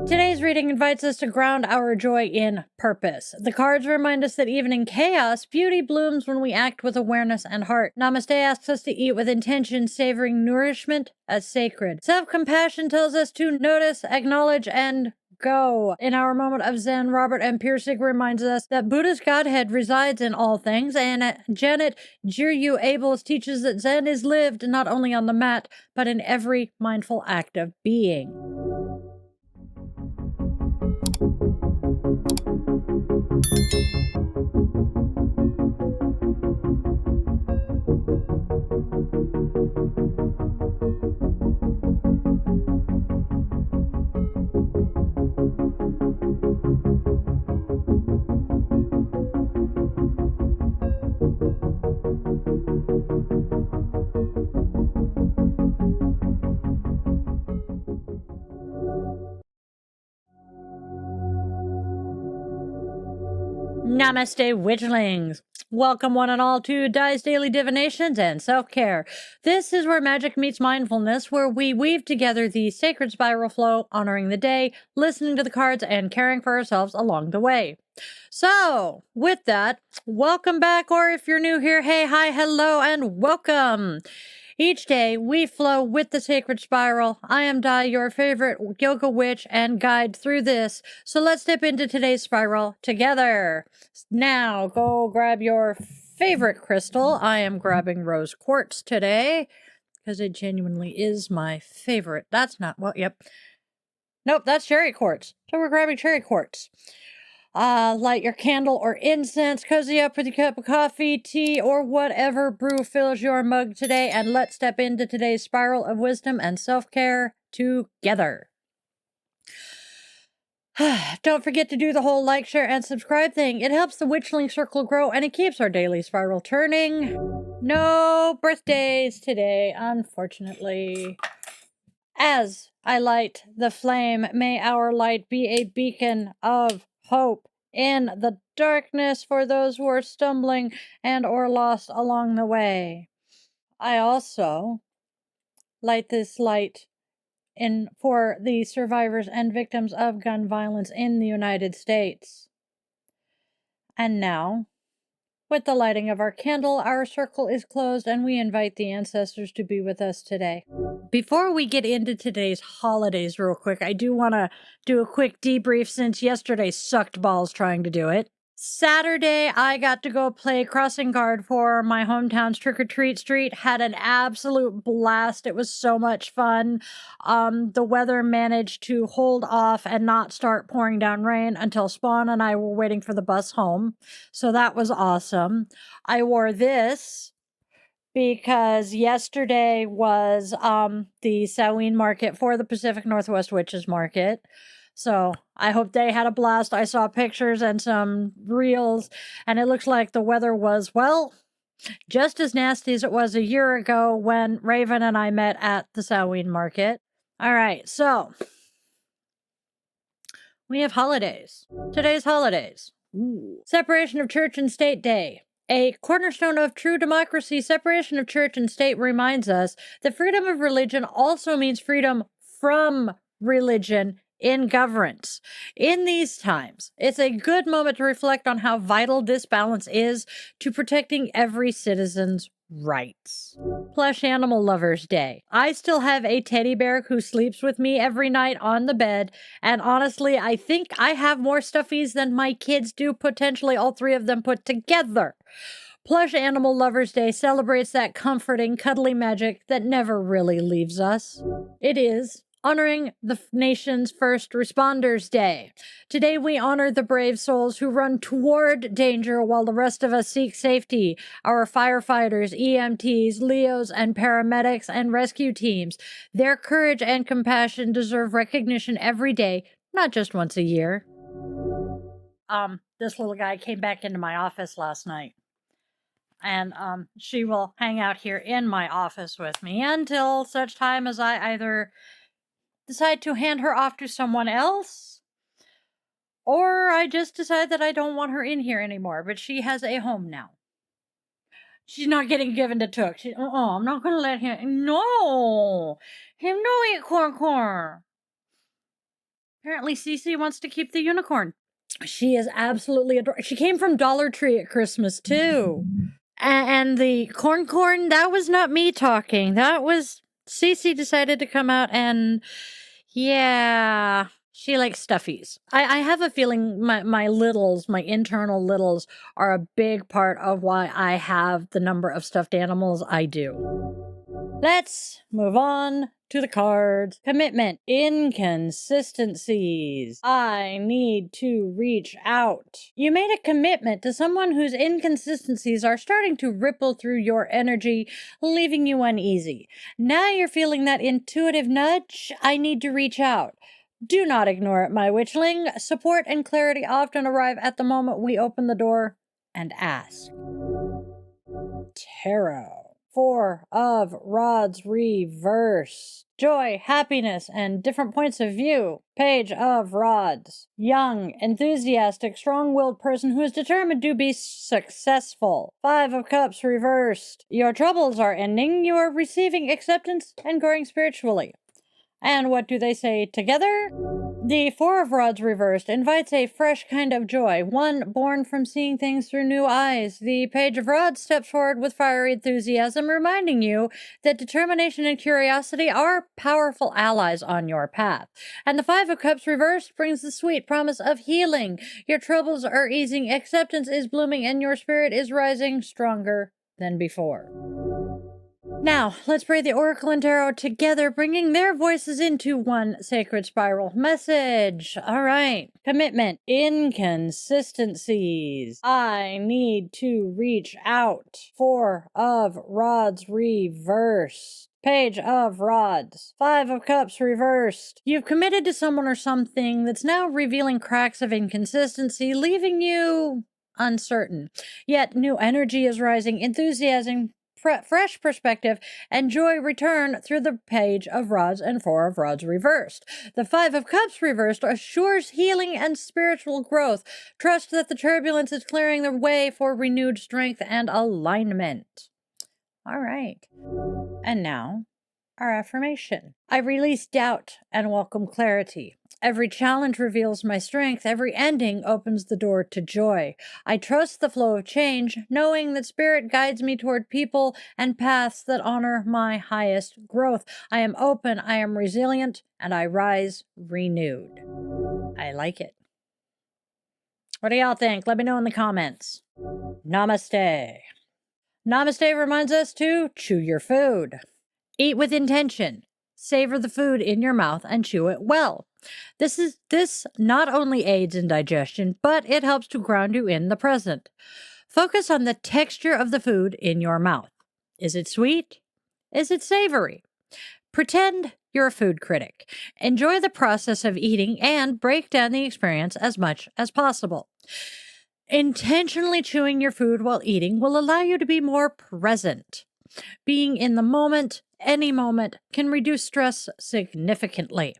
Today's reading invites us to ground our joy in purpose. The cards remind us that even in chaos, beauty blooms when we act with awareness and heart. Namaste asks us to eat with intention, savoring nourishment as sacred. Self-compassion tells us to notice, acknowledge, and go. In our moment of Zen, Robert M. Pirsig reminds us that Buddha's Godhead resides in all things, and Janet DtYW Updates teaches that Zen is lived not only on the mat, but in every mindful act of being. Namaste, Witchlings! Welcome one and all to Di's Daily Divinations and Self-Care. This is where magic meets mindfulness, where we weave together the sacred spiral flow, honoring the day, listening to the cards, and caring for ourselves along the way. So, with that, welcome back, or if you're new here, hey, hi, hello, and welcome! Each day, we flow with the sacred spiral. I am Di, your favorite yoga witch and guide through this. So let's step into today's spiral together. Now, go grab your favorite crystal. I am grabbing rose quartz today because it genuinely is my favorite. That's not, well, yep. Nope, that's cherry quartz. So we're grabbing cherry quartz. Light your candle or incense, cozy up with a cup of coffee, tea, or whatever brew fills your mug today, and let's step into today's spiral of wisdom and self-care together. Don't forget to do the whole like, share, and subscribe thing. It helps the Witchling circle grow, and it keeps our daily spiral turning. No birthdays today, unfortunately. As I light the flame, may our light be a beacon of hope in the darkness for those who are stumbling and or lost along the way. I also light this light for the survivors and victims of gun violence in the United States. And now, with the lighting of our candle, our circle is closed and we invite the ancestors to be with us today. Before we get into today's holidays real quick, I do want to do a quick debrief since yesterday sucked balls trying to do it. Saturday, I got to go play crossing guard for my hometown's trick-or-treat street. Had an absolute blast. It was so much fun. The weather managed to hold off and not start pouring down rain until Spawn and I were waiting for the bus home. So that was awesome. I wore this because yesterday was the Samhain market for the Pacific Northwest Witches Market. So I hope they had a blast. I saw pictures and some reels, and it looks like the weather was, well, just as nasty as it was a year ago when Raven and I met at the Samhain market. All right, so we have holidays. Today's holidays. Ooh. Separation of Church and State Day. A cornerstone of true democracy, separation of church and state reminds us that freedom of religion also means freedom from religion in governance. In these times, it's a good moment to reflect on how vital this balance is to protecting every citizen's rights. Plush Animal Lovers Day. I still have a teddy bear who sleeps with me every night on the bed, and honestly, I think I have more stuffies than my kids do, potentially all three of them put together. Plush Animal Lovers Day celebrates that comforting, cuddly magic that never really leaves us. It is honoring the nation's first responders day. Today we honor the brave souls who run toward danger while the rest of us seek safety. Our firefighters, EMTs, LEOs, and paramedics and rescue teams. Their courage and compassion deserve recognition every day, not just once a year. This little guy came back into my office last night. And she will hang out here in my office with me until such time as I either decide to hand her off to someone else, or I just decide that I don't want her in here anymore, but she has a home now. She's not getting given to Took. I'm not going to let him. No! Him no eat corn. Apparently Cee-Cee wants to keep the unicorn. She is absolutely adorable. She came from Dollar Tree at Christmas, too. And the corn, that was not me talking. That was Cee-Cee decided to come out and, yeah, she likes stuffies. I have a feeling my littles, my internal littles, are a big part of why I have the number of stuffed animals I do. Let's move on to the cards. Commitment. Inconsistencies. I need to reach out. You made a commitment to someone whose inconsistencies are starting to ripple through your energy, leaving you uneasy. Now you're feeling that intuitive nudge. I need to reach out. Do not ignore it, my witchling. Support and clarity often arrive at the moment we open the door and ask. Tarot. 4 of Rods reversed. Joy, happiness, and different points of view. Page of Rods. Young, enthusiastic, strong-willed person who is determined to be successful. 5 of Cups reversed. Your troubles are ending. You are receiving acceptance and growing spiritually. And what do they say together? The 4 of Rods reversed invites a fresh kind of joy, one born from seeing things through new eyes. The Page of Rods steps forward with fiery enthusiasm, reminding you that determination and curiosity are powerful allies on your path. And the 5 of Cups reversed brings the sweet promise of healing. Your troubles are easing, acceptance is blooming, and your spirit is rising stronger than before. Now, let's pray the Oracle and Tarot together, bringing their voices into one sacred spiral message. All right. Commitment. Inconsistencies. I need to reach out. 4 of Rods reversed. Page of Rods. 5 of Cups reversed. You've committed to someone or something that's now revealing cracks of inconsistency, leaving you uncertain. Yet new energy is rising, enthusiasm, fresh perspective, and joy return through the Page of Rods and 4 of Rods reversed. The 5 of Cups reversed assures healing and spiritual growth. Trust that the turbulence is clearing the way for renewed strength and alignment. All right. And now, our affirmation. I release doubt and welcome clarity. Every challenge reveals my strength. Every ending opens the door to joy. I trust the flow of change, knowing that Spirit guides me toward people and paths that honor my highest growth. I am open, I am resilient, and I rise renewed. I like it. What do y'all think? Let me know in the comments. Namaste. Namaste reminds us to chew your food. Eat with intention. Savor the food in your mouth and chew it well. This not only aids in digestion, but it helps to ground you in the present. Focus on the texture of the food in your mouth. Is it sweet? Is it savory? Pretend you're a food critic. Enjoy the process of eating and break down the experience as much as possible. Intentionally chewing your food while eating will allow you to be more present. Being in the moment, any moment, can reduce stress significantly.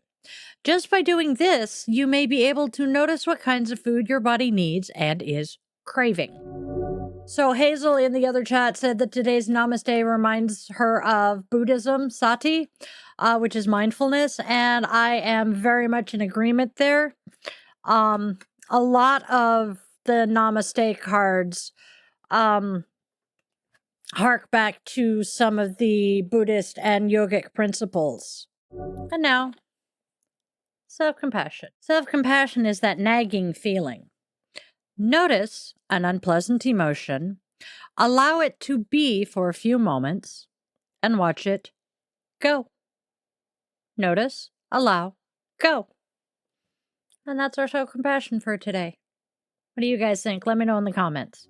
Just by doing this, you may be able to notice what kinds of food your body needs and is craving. So Hazel in the other chat said that today's Namaste reminds her of Buddhism, Sati, which is mindfulness, and I am very much in agreement there. A lot of the Namaste cards hark back to some of the Buddhist and yogic principles. And now, self-compassion. Self-compassion is that nagging feeling. Notice an unpleasant emotion, allow it to be for a few moments, and watch it go. Notice, allow, go. And that's our self-compassion for today. What do you guys think? Let me know in the comments.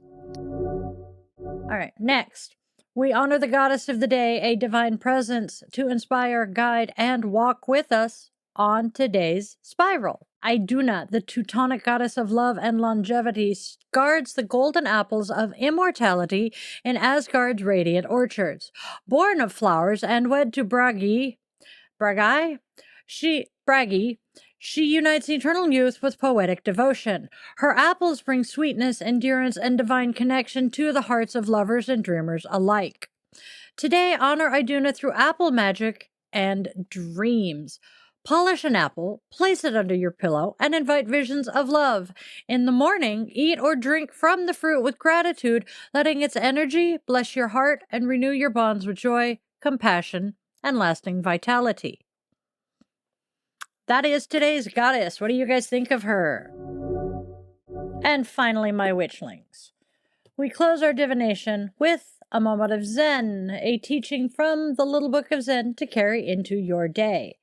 All right, next, we honor the goddess of the day, a divine presence to inspire, guide, and walk with us on today's spiral. Iduna, the Teutonic goddess of love and longevity, guards the golden apples of immortality in Asgard's radiant orchards. Born of flowers and wed to Bragi, she unites eternal youth with poetic devotion. Her apples bring sweetness, endurance, and divine connection to the hearts of lovers and dreamers alike. Today, honor Iduna through apple magic and dreams. Polish an apple, place it under your pillow, and invite visions of love. In the morning, eat or drink from the fruit with gratitude, letting its energy bless your heart and renew your bonds with joy, compassion, and lasting vitality. That is today's goddess. What do you guys think of her? And finally, my witchlings. We close our divination with a moment of Zen, a teaching from the Little Book of Zen to carry into your day.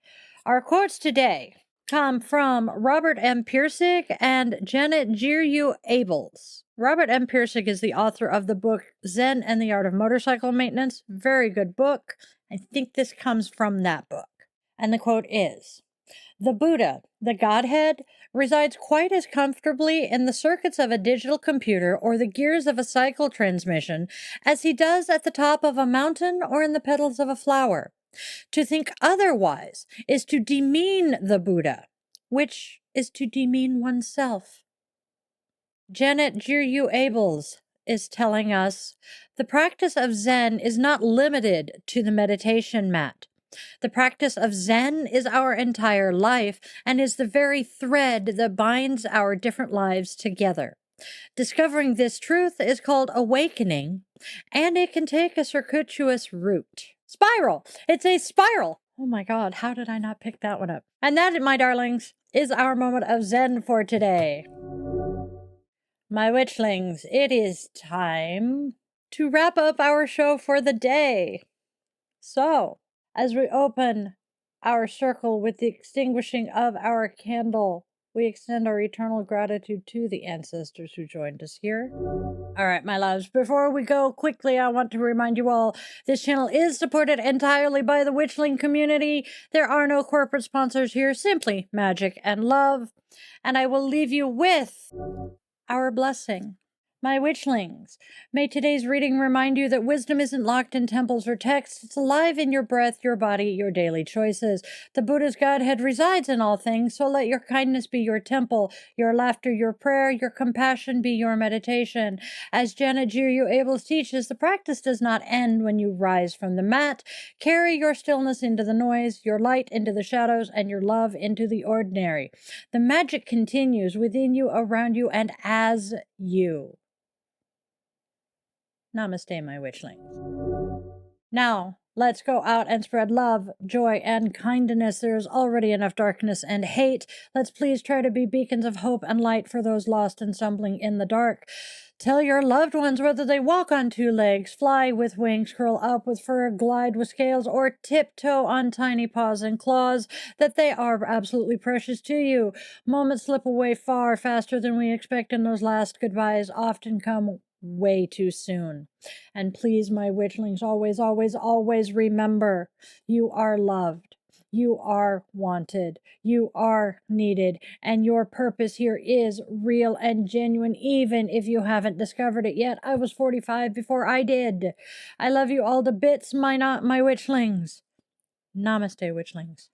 Our quotes today come from Robert M. Pirsig and Janet Jiryu Abels. Robert M. Pirsig is the author of the book Zen and the Art of Motorcycle Maintenance. Very good book. I think this comes from that book. And the quote is, "The Buddha, the Godhead, resides quite as comfortably in the circuits of a digital computer or the gears of a cycle transmission as he does at the top of a mountain or in the petals of a flower. To think otherwise is to demean the Buddha, which is to demean oneself." Janet Jiryu Abels is telling us, the practice of Zen is not limited to the meditation mat. The practice of Zen is our entire life and is the very thread that binds our different lives together. Discovering this truth is called awakening, and it can take a circuitous route. Spiral! It's a spiral! Oh my God, how did I not pick that one up? And that, my darlings, is our moment of Zen for today. My witchlings, it is time to wrap up our show for the day. So, as we open our circle with the extinguishing of our candle, we extend our eternal gratitude to the ancestors who joined us here. All right, my loves, before we go quickly, I want to remind you all, this channel is supported entirely by the Witchling community. There are no corporate sponsors here, simply magic and love. And I will leave you with our blessing. My witchlings, may today's reading remind you that wisdom isn't locked in temples or texts. It's alive in your breath, your body, your daily choices. The Buddha's Godhead resides in all things, so let your kindness be your temple, your laughter your prayer, your compassion be your meditation. As Janet Jiryu Abels teaches, the practice does not end when you rise from the mat. Carry your stillness into the noise, your light into the shadows, and your love into the ordinary. The magic continues within you, around you, and as you. Namaste, my witchlings. Now, let's go out and spread love, joy, and kindness. There is already enough darkness and hate. Let's please try to be beacons of hope and light for those lost and stumbling in the dark. Tell your loved ones, whether they walk on two legs, fly with wings, curl up with fur, glide with scales, or tiptoe on tiny paws and claws, that they are absolutely precious to you. Moments slip away far faster than we expect, and those last goodbyes often come way too soon. And please, my witchlings, always, always, always remember, you are loved. You are wanted. You are needed. And your purpose here is real and genuine, even if you haven't discovered it yet. I was 45 before I did. I love you all to bits, my witchlings. Namaste, witchlings.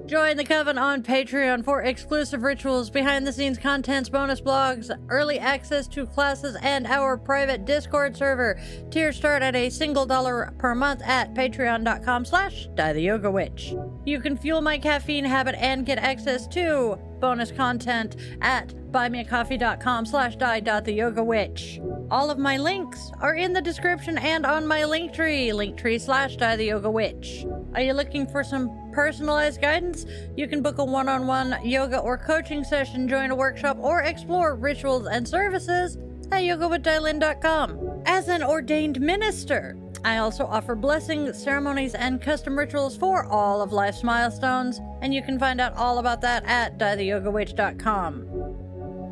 Join the Coven on Patreon for exclusive rituals, behind-the-scenes contents, bonus blogs, early access to classes, and our private Discord server. Tiers start at a single $1 per month at patreon.com/DtYW. You can fuel my caffeine habit and get access to bonus content at buymeacoffee.com/die.theyogawitch. All of my links are in the description and on my linktree/DtYW. Are you looking for some personalized guidance? You can book a one-on-one yoga or coaching session, join a workshop, or explore rituals and services at yogawithdylin.com. As an ordained minister, I also offer blessings, ceremonies, and custom rituals for all of life's milestones, and you can find out all about that at DtYWwitch.com.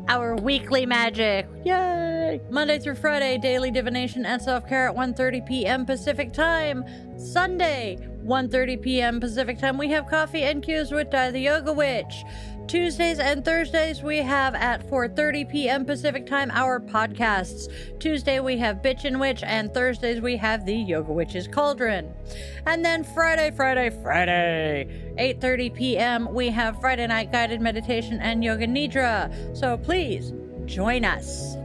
Our weekly magic, yay! Monday through Friday, daily divination and self-care at 1:30 p.m. Pacific time. Sunday, 1:30 p.m. Pacific time, we have coffee and cues with DtYW Witch. Tuesdays and Thursdays we have at 4:30 p.m. Pacific time our podcasts. Tuesday we have Bitchin' Witch, and Thursdays we have the Yoga Witch's Cauldron. And then Friday, 8:30 p.m. we have Friday night guided meditation and yoga nidra. So please join us.